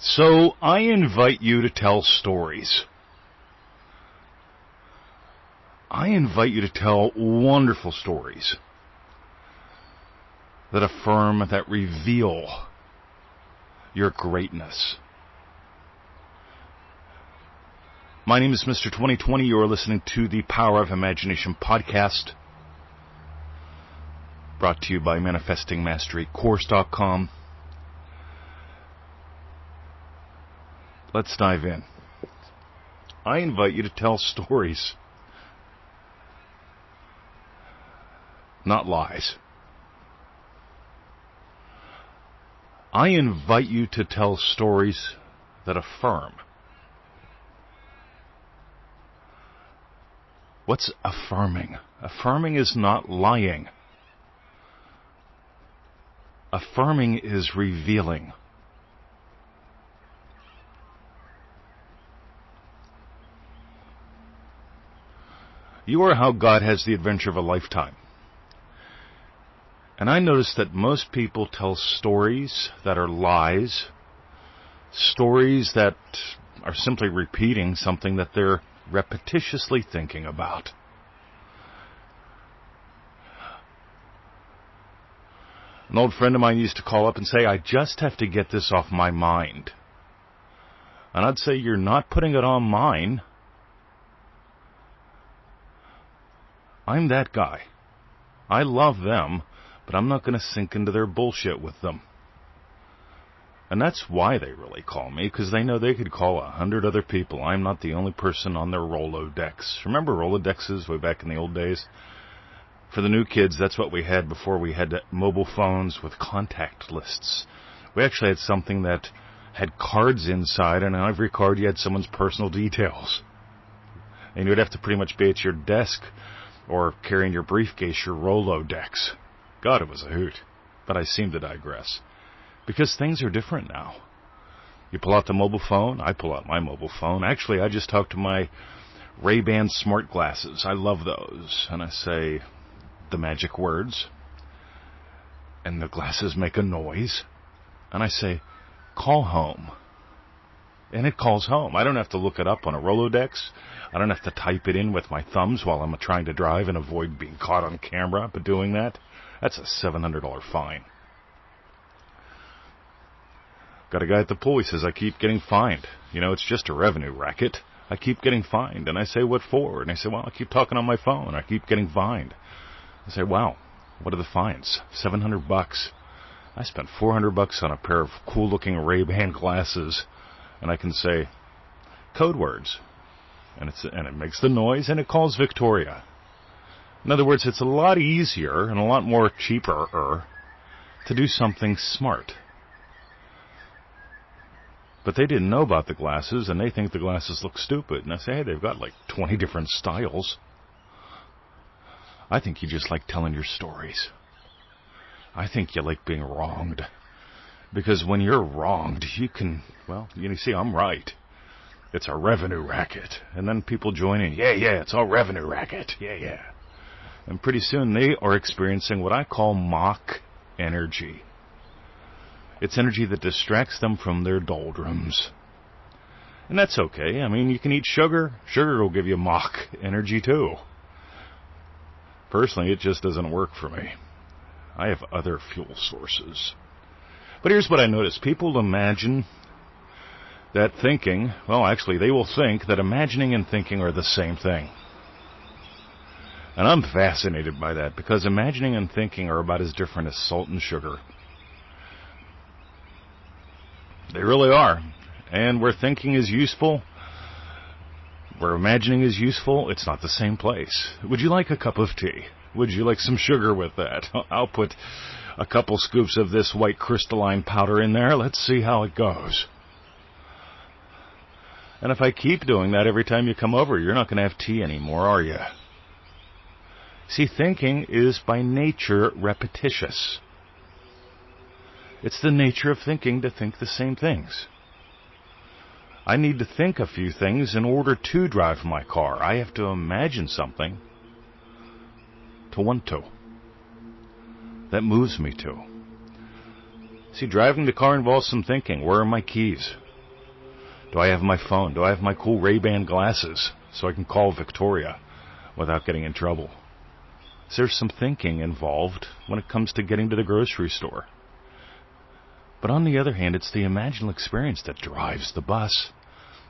So I invite you to tell stories. I invite you to tell wonderful stories that affirm, that reveal your greatness. My name is Mr. 2020. You are listening to the Power of Imagination podcast, brought to you by ManifestingMasteryCourse.com. Let's dive in. I invite you to tell stories, not lies. I invite you to tell stories that affirm. What's affirming? Affirming is not lying. Affirming is revealing. You are how God has the adventure of a lifetime. And I notice that most people tell stories that are lies, stories that are simply repeating something that they're repetitiously thinking about. An old friend of mine used to call up and say, I just have to get this off my mind. And I'd say, you're not putting it on mine. I'm that guy. I love them, but I'm not going to sink into their bullshit with them. And that's why they really call me, because they know they could call 100 other people. I'm not the only person on their Rolodex. Remember Rolodexes way back in the old days? For the new kids, that's what we had before we had mobile phones with contact lists. We actually had something that had cards inside, and on every card you had someone's personal details. And you would have to pretty much be at your desk or carrying your briefcase, your Rolodex. God, it was a hoot. But I seem to digress. Because things are different now. You pull out the mobile phone, I pull out my mobile phone. Actually, I just talked to my Ray-Ban smart glasses. I love those. And I say the magic words. And the glasses make a noise. And I say, call home. And it calls home. I don't have to look it up on a Rolodex. I don't have to type it in with my thumbs while I'm trying to drive and avoid being caught on camera. But doing that, that's a $700 fine. Got a guy at the pool, he says, I keep getting fined. You know, it's just a revenue racket. I keep getting fined. And I say, what for? And I say, well, I keep talking on my phone. I keep getting fined. I say, wow, what are the fines? $700. I spent $400 on a pair of cool-looking Ray-Ban glasses. And I can say code words, and it makes the noise, and it calls Victoria. In other words, it's a lot easier and a lot more cheaper to do something smart. But they didn't know about the glasses, and they think the glasses look stupid. And I say, hey, they've got like 20 different styles. I think you just like telling your stories. I think you like being wronged. Because when you're wronged, you can, well, you see, I'm right. It's a revenue racket. And then people join in, yeah, it's all revenue racket. Yeah. And pretty soon they are experiencing what I call mock energy. It's energy that distracts them from their doldrums. And that's okay. I mean, you can eat sugar. Sugar will give you mock energy too. Personally, it just doesn't work for me. I have other fuel sources. But here's what I notice. People imagine that thinking, well, actually, they will think that imagining and thinking are the same thing. And I'm fascinated by that, because imagining and thinking are about as different as salt and sugar. They really are. And where thinking is useful, where imagining is useful, it's not the same place. Would you like a cup of tea? Would you like some sugar with that? I'll put a couple scoops of this white crystalline powder in there. Let's see how it goes. And if I keep doing that every time you come over, you're not going to have tea anymore, are you? See, thinking is by nature repetitious. It's the nature of thinking to think the same things. I need to think a few things in order to drive my car. I have to imagine something to want to. That moves me to. See, driving the car involves some thinking. Where are my keys? Do I have my phone? Do I have my cool Ray-Ban glasses so I can call Victoria without getting in trouble? So there's some thinking involved when it comes to getting to the grocery store. But on the other hand, it's the imaginal experience that drives the bus.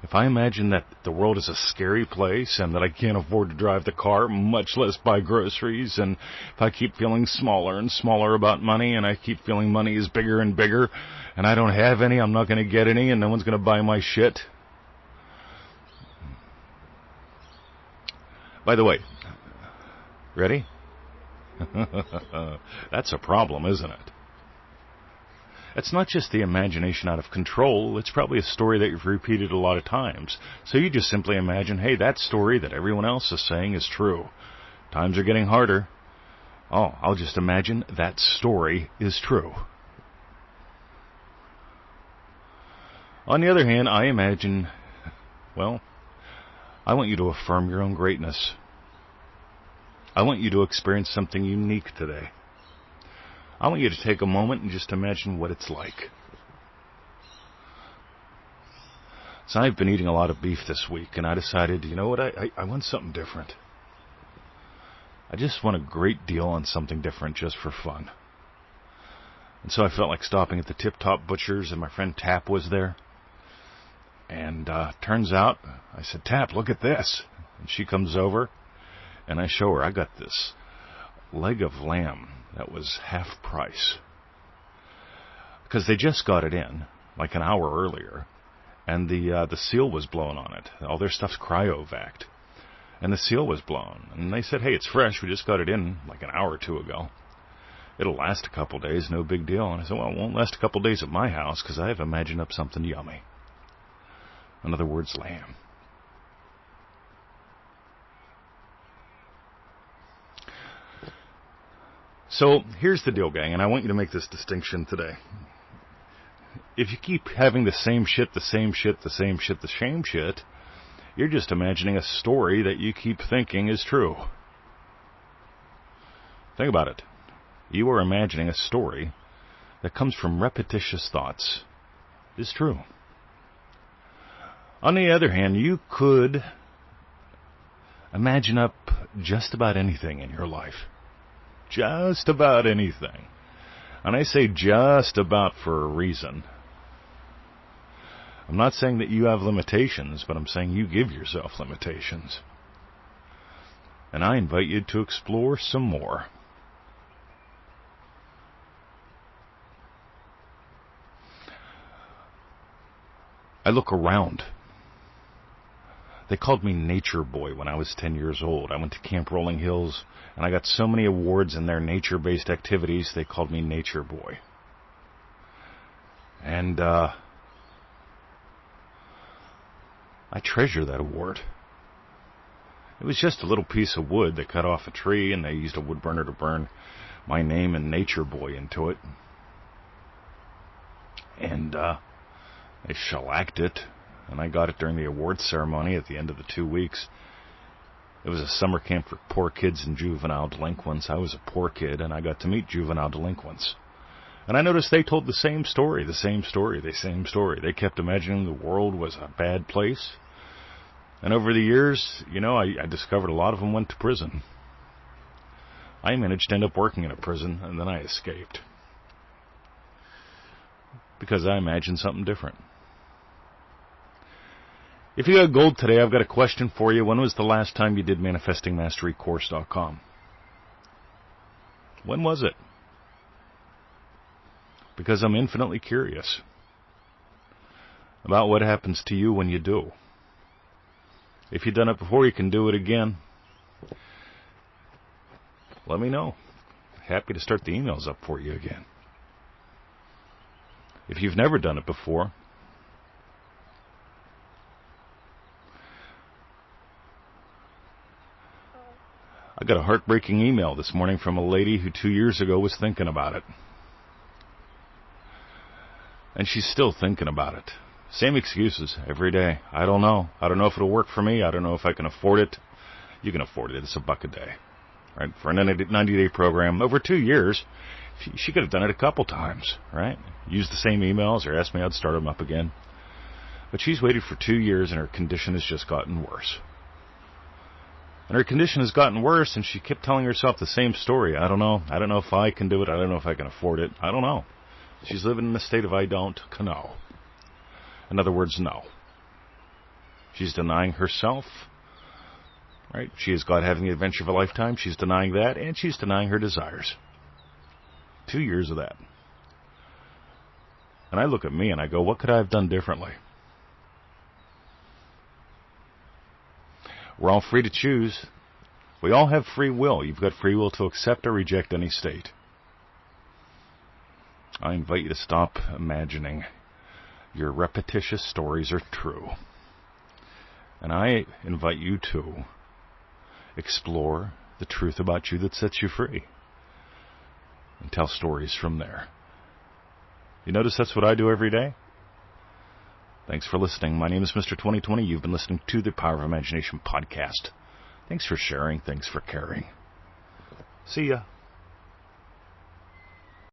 If I imagine that the world is a scary place and that I can't afford to drive the car, much less buy groceries, and if I keep feeling smaller and smaller about money, and I keep feeling money is bigger and bigger, and I don't have any, I'm not going to get any, and no one's going to buy my shit. By the way, ready? That's a problem, isn't it? It's not just the imagination out of control, it's probably a story that you've repeated a lot of times. So you just simply imagine, hey, that story that everyone else is saying is true. Times are getting harder. Oh, I'll just imagine that story is true. On the other hand, I imagine, well, I want you to affirm your own greatness. I want you to experience something unique today. I want you to take a moment and just imagine what it's like. So I've been eating a lot of beef this week, and I decided, you know what, I want something different. I just want a great deal on something different just for fun. And so I felt like stopping at the Tip Top Butcher's, and my friend Tap was there. And turns out, I said, Tap, look at this. And she comes over, and I show her, I got this leg of lamb that was half price. Because they just got it in, like an hour earlier, and the seal was blown on it. All their stuff's cryovac, and the seal was blown. And they said, hey, it's fresh, we just got it in like an hour or two ago. It'll last a couple days, no big deal. And I said, well, it won't last a couple days at my house, because I have imagined up something yummy. In other words, lamb. So here's the deal, gang, and I want you to make this distinction today. If you keep having the same shit, the same shit, the same shit, the same shit, you're just imagining a story that you keep thinking is true. Think about it. You are imagining a story that comes from repetitious thoughts is true. On the other hand, you could imagine up just about anything in your life. Just about anything. And I say just about for a reason. I'm not saying that you have limitations, but I'm saying you give yourself limitations. And I invite you to explore some more. I look around. They called me Nature Boy when I was 10 years old. I went to Camp Rolling Hills, and I got so many awards in their nature-based activities, they called me Nature Boy. And I treasure that award. It was just a little piece of wood they cut off a tree, and they used a wood burner to burn my name and Nature Boy into it. And they shellacked it. And I got it during the awards ceremony at the end of the 2 weeks. It was a summer camp for poor kids and juvenile delinquents. I was a poor kid, and I got to meet juvenile delinquents. And I noticed they told the same story. They kept imagining the world was a bad place. And over the years, you know, I discovered a lot of them went to prison. I managed to end up working in a prison, and then I escaped. Because I imagined something different. If you got gold today, I've got a question for you. When was the last time you did ManifestingMasteryCourse.com? When was it? Because I'm infinitely curious about what happens to you when you do. If you've done it before, you can do it again. Let me know. Happy to start the emails up for you again. If you've never done it before, I got a heartbreaking email this morning from a lady who 2 years ago was thinking about it. And she's still thinking about it. Same excuses every day. I don't know. I don't know if it'll work for me. I don't know if I can afford it. You can afford it. It's $1 a day. Right? For a 90-day program over 2 years, she could have done it a couple times. Right? Used the same emails or asked me I'd start them up again. But she's waited for 2 years and her condition has just gotten worse. And her condition has gotten worse, and she kept telling herself the same story. I don't know if I can do it. I don't know if I can afford it. I don't know. She's living in a state of I don't know. In other words, no. She's denying herself. Right? She is God having the adventure of a lifetime. She's denying that, and she's denying her desires. 2 years of that. And I look at me and I go, what could I have done differently? We're all free to choose. We all have free will. You've got free will to accept or reject any state. I invite you to stop imagining your repetitious stories are true. And I invite you to explore the truth about you that sets you free. And tell stories from there. You notice that's what I do every day? Thanks for listening. My name is Mr. 2020. You've been listening to the Power of Imagination podcast. Thanks for sharing. Thanks for caring. See ya.